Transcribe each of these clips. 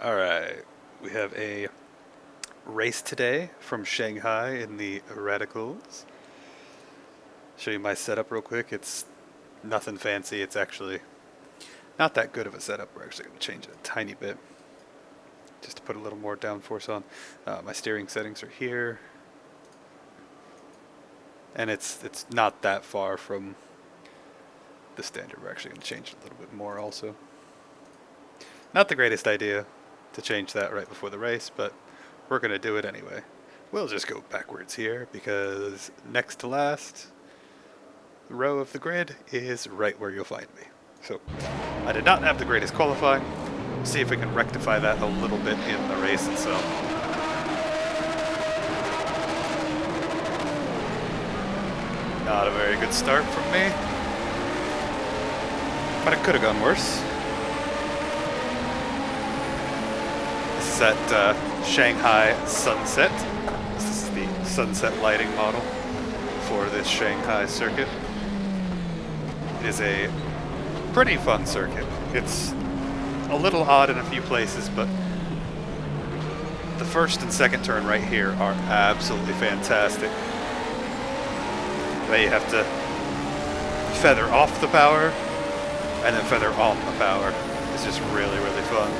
Alright, we have a race today from Shanghai in the Radicals. Show you my setup real quick. It's nothing fancy. It's actually not that good of a setup. We're actually going to change it a tiny bit just to put a little more downforce on. My steering settings are here. And it's not that far from the standard. We're actually going to change it a little bit more also. Not the greatest idea to change that right before the race, but we're going to do it anyway. We'll just go backwards here because next to last row of the grid is right where you'll find me. So I did not have the greatest qualifying. See if we can rectify that a little bit in the race itself. Not a very good start from me, but it could have gone worse. This is at Shanghai Sunset. This is the sunset lighting model for this Shanghai circuit. It is a pretty fun circuit. It's a little odd in a few places, but the first and second turn right here are absolutely fantastic. They have to feather off the power and then feather on the power. It's just really, really fun.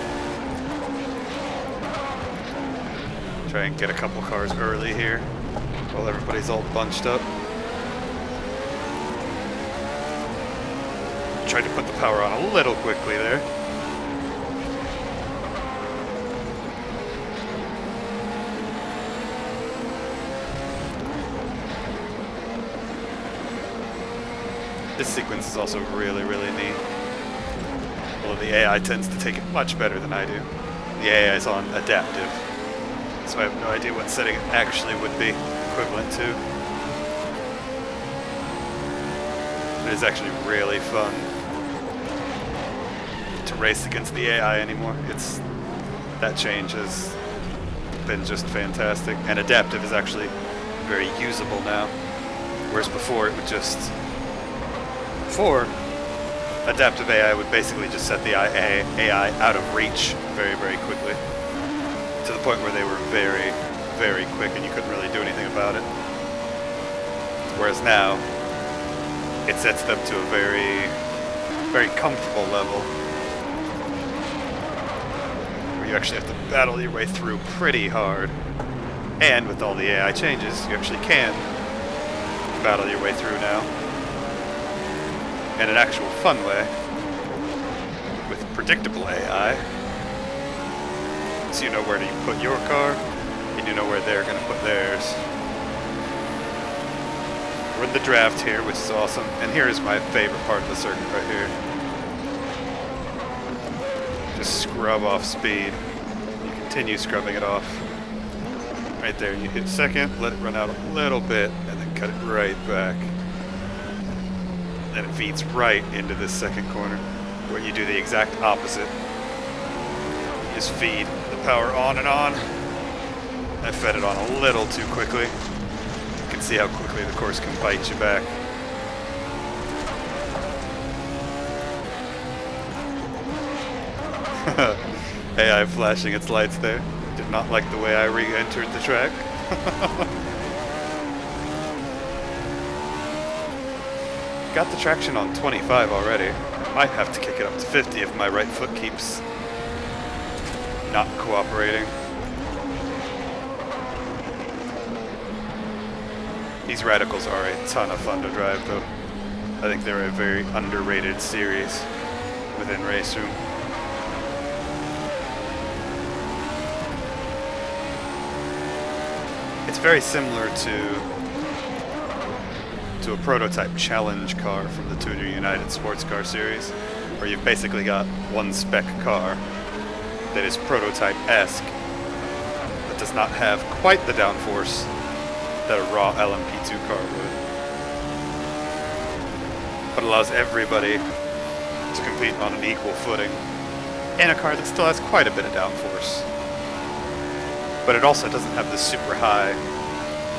Try and get a couple cars early here while everybody's all bunched up. Tried to put the power on a little quickly there. This sequence is also really, really neat. Although the AI tends to take it much better than I do. The AI is on adaptive, so I have no idea what setting it actually would be equivalent to. But it's actually really fun to race against the AI anymore. That change has been just fantastic, and adaptive is actually very usable now. Whereas before it would Before, adaptive AI would basically just set the AI out of reach very, very quickly, to the point where they were very, very quick and you couldn't really do anything about it. Whereas now, it sets them to a very, very comfortable level, where you actually have to battle your way through pretty hard. And with all the AI changes, you actually can battle your way through now. In an actual fun way, with predictable AI, so you know where to put your car, and you know where they're going to put theirs. We're in the draft here, which is awesome, and here is my favorite part of the circuit right here. Just scrub off speed. You continue scrubbing it off. Right there, you hit second, let it run out a little bit, and then cut it right back. And it feeds right into this second corner, where you do the exact opposite. You just feed the power on and on. I fed it on a little too quickly. You can see how quickly the course can bite you back. AI flashing its lights there. Did not like the way I re-entered the track. Got the traction on 25 already. Might have to kick it up to 50 if my right foot keeps not cooperating. These Radicals are a ton of fun to drive though. I think they're a very underrated series within Raceroom. It's very similar to a prototype challenge car from the Tudor United Sports Car Series, where you've basically got one spec car that is prototype-esque, but does not have quite the downforce that a raw LMP2 car would, but allows everybody to compete on an equal footing in a car that still has quite a bit of downforce. But it also doesn't have the super high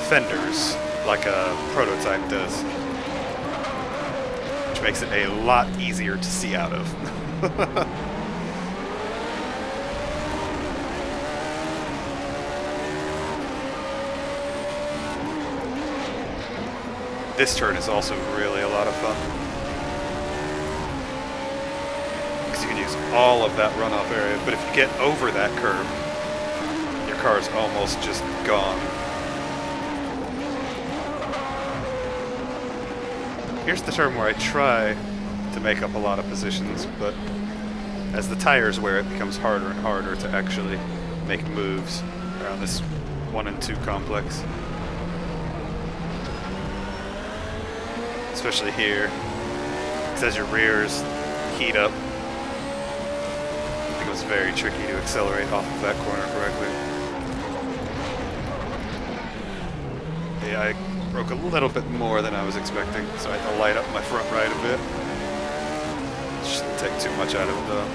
fenders like a prototype does, which makes it a lot easier to see out of. This turn is also really a lot of fun, because you can use all of that runoff area, but if you get over that curb, your car is almost just gone. Here's the turn where I try to make up a lot of positions, but as the tires wear, it becomes harder and harder to actually make moves around this 1 and 2 complex. Especially here, because as your rears heat up, it becomes very tricky to accelerate off of that corner correctly. Yeah, I broke a little bit more than I was expecting, so I had to light up my front right a bit. Shouldn't take too much out of it though.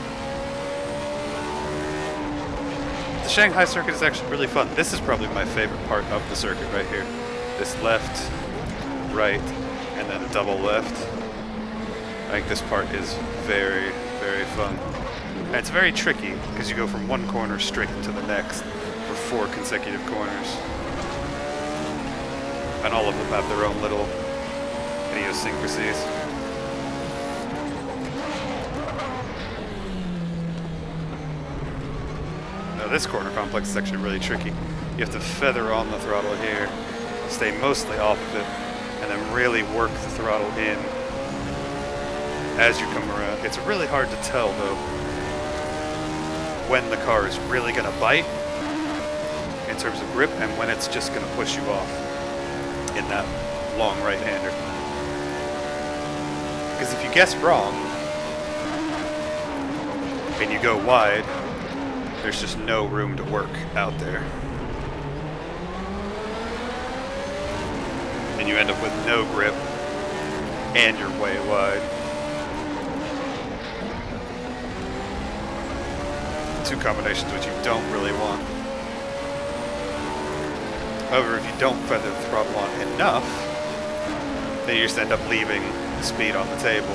The Shanghai circuit is actually really fun. This is probably my favorite part of the circuit right here. This left, right, and then a double left. I think this part is very, very fun. And it's very tricky because you go from one corner straight into the next for 4 consecutive corners. And all of them have their own little idiosyncrasies. Now this corner complex is actually really tricky. You have to feather on the throttle here, stay mostly off of it, and then really work the throttle in as you come around. It's really hard to tell though when the car is really going to bite in terms of grip and when it's just going to push you off in that long right-hander. Because if you guess wrong and you go wide, there's just no room to work out there. And you end up with no grip and you're way wide. 2 combinations which you don't really want. However, if you don't feather the throttle on enough, then you just end up leaving speed on the table,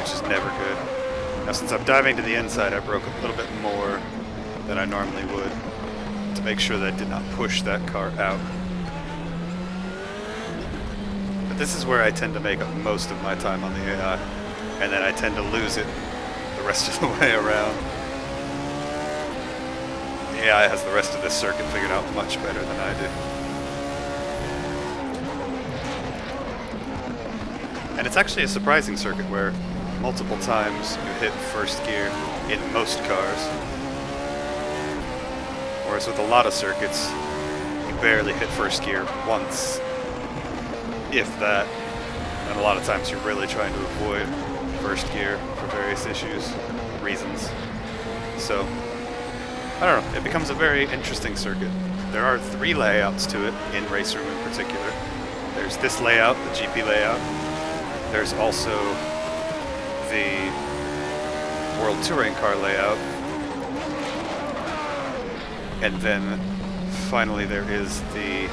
which is never good. Now, since I'm diving to the inside, I broke a little bit more than I normally would to make sure that I did not push that car out. But this is where I tend to make up most of my time on the AI, and then I tend to lose it the rest of the way around. The AI has the rest of this circuit figured out much better than I do. And it's actually a surprising circuit where multiple times you hit first gear in most cars. Whereas with a lot of circuits, you barely hit first gear once, if that. And a lot of times you're really trying to avoid first gear for various reasons. So, I don't know, it becomes a very interesting circuit. There are 3 layouts to it, in Raceroom in particular. There's this layout, the GP layout. There's also the World Touring Car layout. And then, finally, there is the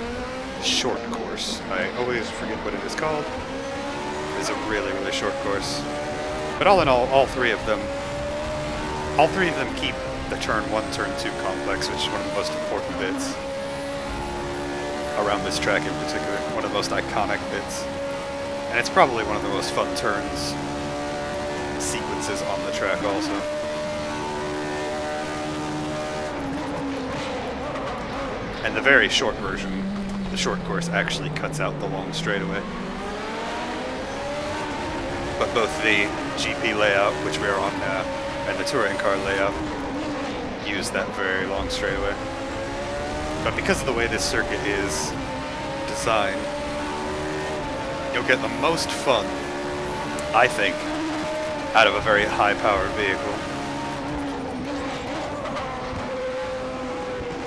short course. I always forget what it is called. It's a really, really short course. But all in all 3 of them keep the turn 1, turn 2 complex, which is one of the most important bits around this track in particular, one of the most iconic bits. And it's probably one of the most fun turns sequences on the track also. And the very short version, the short course, actually cuts out the long straightaway. But both the GP layout, which we are on now, and the touring car layout use that very long straightaway. But because of the way this circuit is designed, you'll get the most fun, I think, out of a very high-powered vehicle.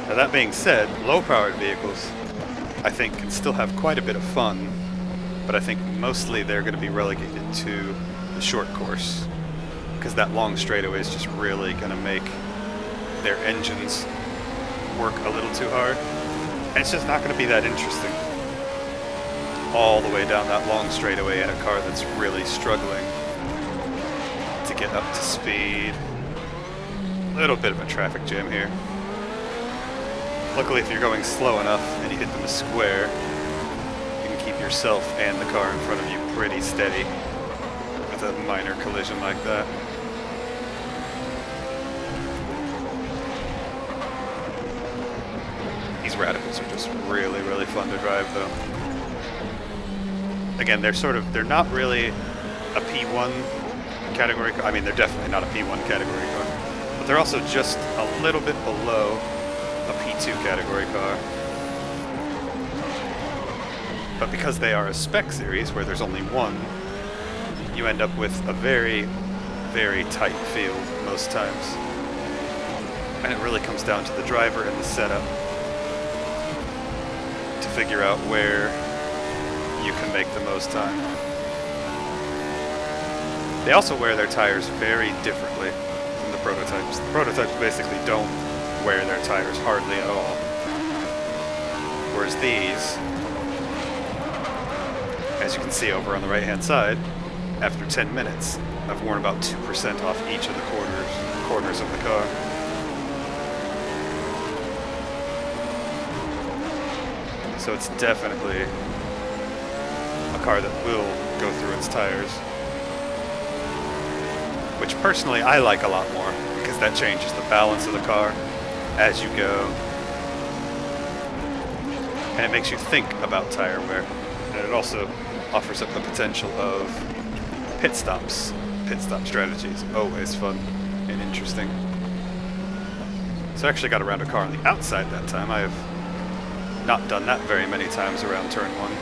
Now that being said, low-powered vehicles, I think, can still have quite a bit of fun, but I think mostly they're going to be relegated to the short course, because that long straightaway is just really going to make their engines work a little too hard, and it's just not going to be that interesting all the way down that long straightaway in a car that's really struggling to get up to speed. A little bit of a traffic jam here. Luckily, if you're going slow enough and you hit them a square, you can keep keep yourself and the car in front of you pretty steady with a minor collision like that. These radicals are just really, really fun to drive though. Again, they're not really a P1 category car. I mean, they're definitely not a P1 category car, but they're also just a little bit below a P2 category car. But because they are a spec series where there's only one, you end up with a very, very tight field most times. And it really comes down to the driver and the setup to figure out where you can make the most time. They also wear their tires very differently from the prototypes. The prototypes basically don't wear their tires hardly at all. Whereas these, as you can see over on the right hand side, after 10 minutes, I've worn about 2% off each of the corners of the car. So it's definitely a car that will go through its tires. Which personally I like a lot more, because that changes the balance of the car as you go. And it makes you think about tire wear. And it also offers up the potential of pit stops. Pit stop strategies, always fun and interesting. So I actually got around a car on the outside that time. I have not done that very many times around turn 1.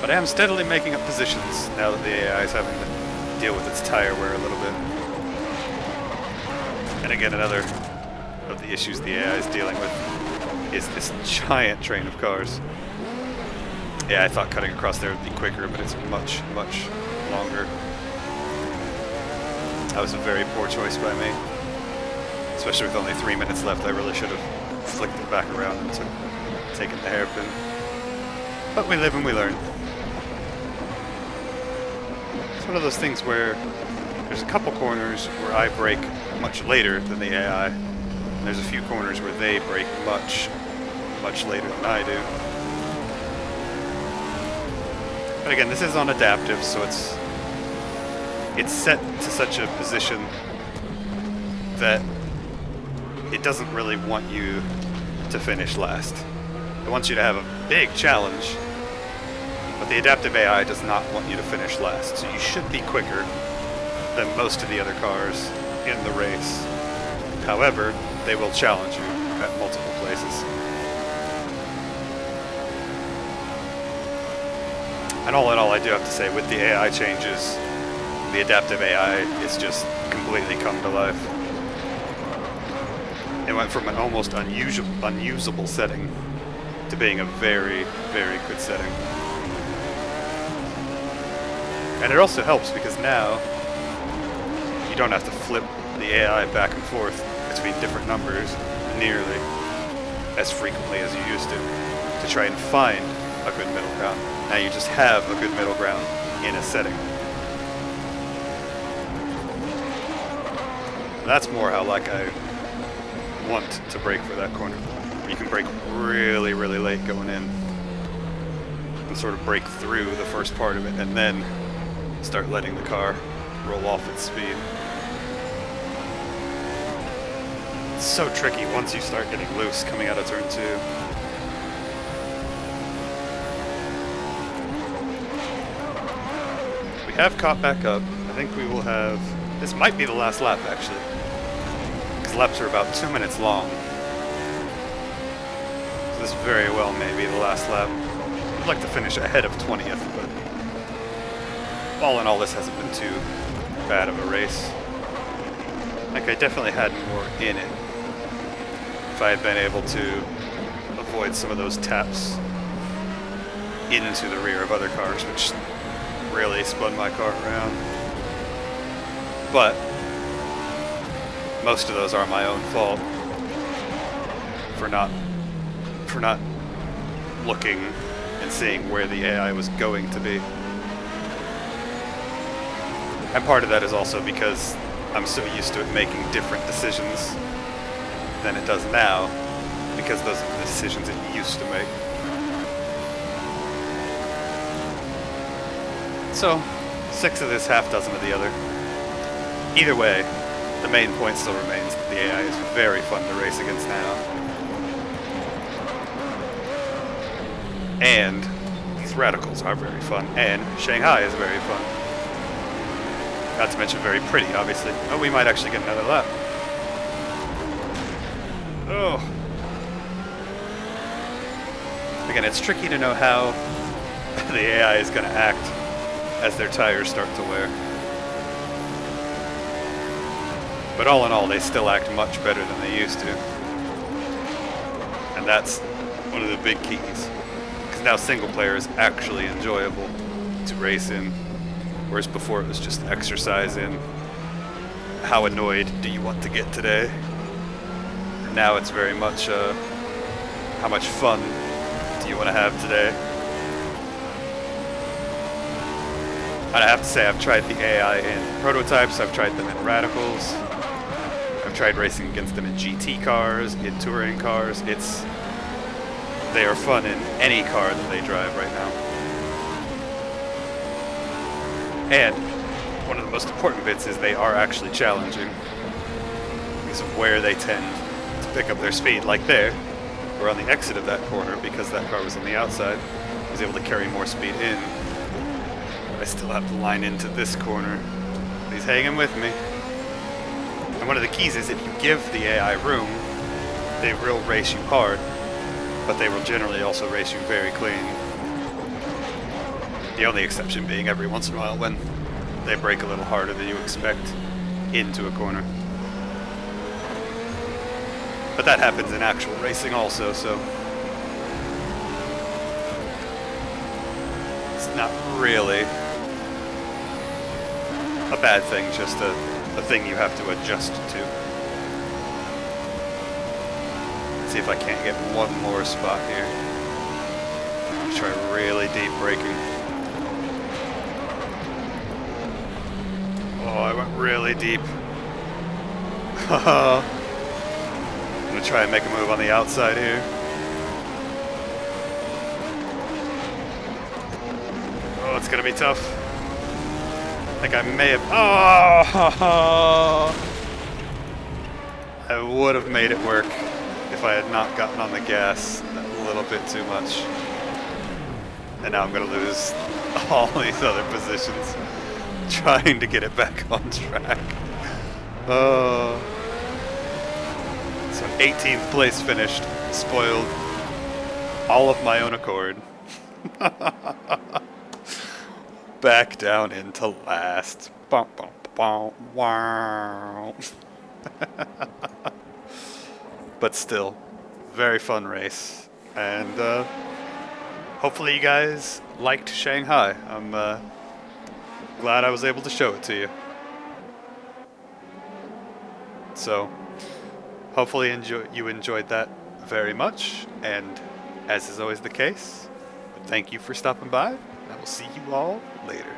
But I am steadily making up positions now that the AI is having to deal with its tire wear a little bit. And again, another of the issues the AI is dealing with is this giant train of cars. Yeah, I thought cutting across there would be quicker, but it's much, much longer. That was a very poor choice by me. Especially with only 3 minutes left, I really should have flicked it back around and taken the hairpin. But we live and we learn. It's one of those things where there's a couple corners where I brake much later than the AI. And there's a few corners where they brake much, much later than I do. But again, this is on adaptive, so it's set to such a position that it doesn't really want you to finish last. It wants you to have a big challenge, but the adaptive AI does not want you to finish last. So you should be quicker than most of the other cars in the race. However, they will challenge you at multiple places. And all in all, I do have to say, with the AI changes, the adaptive AI is just completely come to life. It went from an almost unusable setting to being a very, very good setting. And it also helps because now you don't have to flip the AI back and forth between different numbers nearly as frequently as you used to try and find a good middle ground. Now you just have a good middle ground in a setting. That's more how like I want to brake for that corner. You can brake really, really late going in and sort of break through the first part of it and then start letting the car roll off its speed. It's so tricky once you start getting loose coming out of turn 2. We have caught back up. I think we will have... This might be the last lap, actually. Because laps are about 2 minutes long. So this very well may be the last lap. I'd like to finish ahead of 20th, but... all in all, this hasn't been too bad of a race. Like, I definitely had more in it if I had been able to avoid some of those taps into the rear of other cars, which really spun my car around. But most of those are my own fault for not looking and seeing where the AI was going to be. And part of that is also because I'm so used to it making different decisions than it does now, because those are the decisions it used to make. So, 6 of this, half dozen of the other. Either way, the main point still remains that the AI is very fun to race against now. And these radicals are very fun, and Shanghai is very fun. Not to mention very pretty, obviously. Oh, we might actually get another lap. Oh. Again, it's tricky to know how the AI is going to act as their tires start to wear. But all in all, they still act much better than they used to. And that's one of the big keys. Because now single player is actually enjoyable to race in. Whereas before it was just exercise in how annoyed do you want to get today. And now it's very much how much fun do you want to have today. And I have to say, I've tried the AI in prototypes, I've tried them in radicals, I've tried racing against them in GT cars, in touring cars. They are fun in any car that they drive right now. And one of the most important bits is they are actually challenging because of where they tend to pick up their speed. Like there, we're on the exit of that corner because that car was on the outside. I was able to carry more speed in. But I still have to line into this corner. But he's hanging with me. And one of the keys is if you give the AI room, they will race you hard, but they will generally also race you very clean. The only exception being every once in a while when they brake a little harder than you expect into a corner. But that happens in actual racing also, so it's not really a bad thing, just a thing you have to adjust to. Let's see if I can't get one more spot here. Try really deep braking. Oh, I went really deep. I'm gonna try and make a move on the outside here. Oh, it's gonna be tough. I think I may have... Oh! I would have made it work if I had not gotten on the gas a little bit too much. And now I'm gonna lose all these other positions trying to get it back on track. Oh. So 18th place finished, spoiled all of my own accord. Back down into last. Bum, bum, bum, wow. But still, very fun race. And hopefully you guys liked Shanghai. I'm glad I was able to show it to you. So, hopefully you enjoyed that very much. And as is always the case, thank you for stopping by. I will see you all later.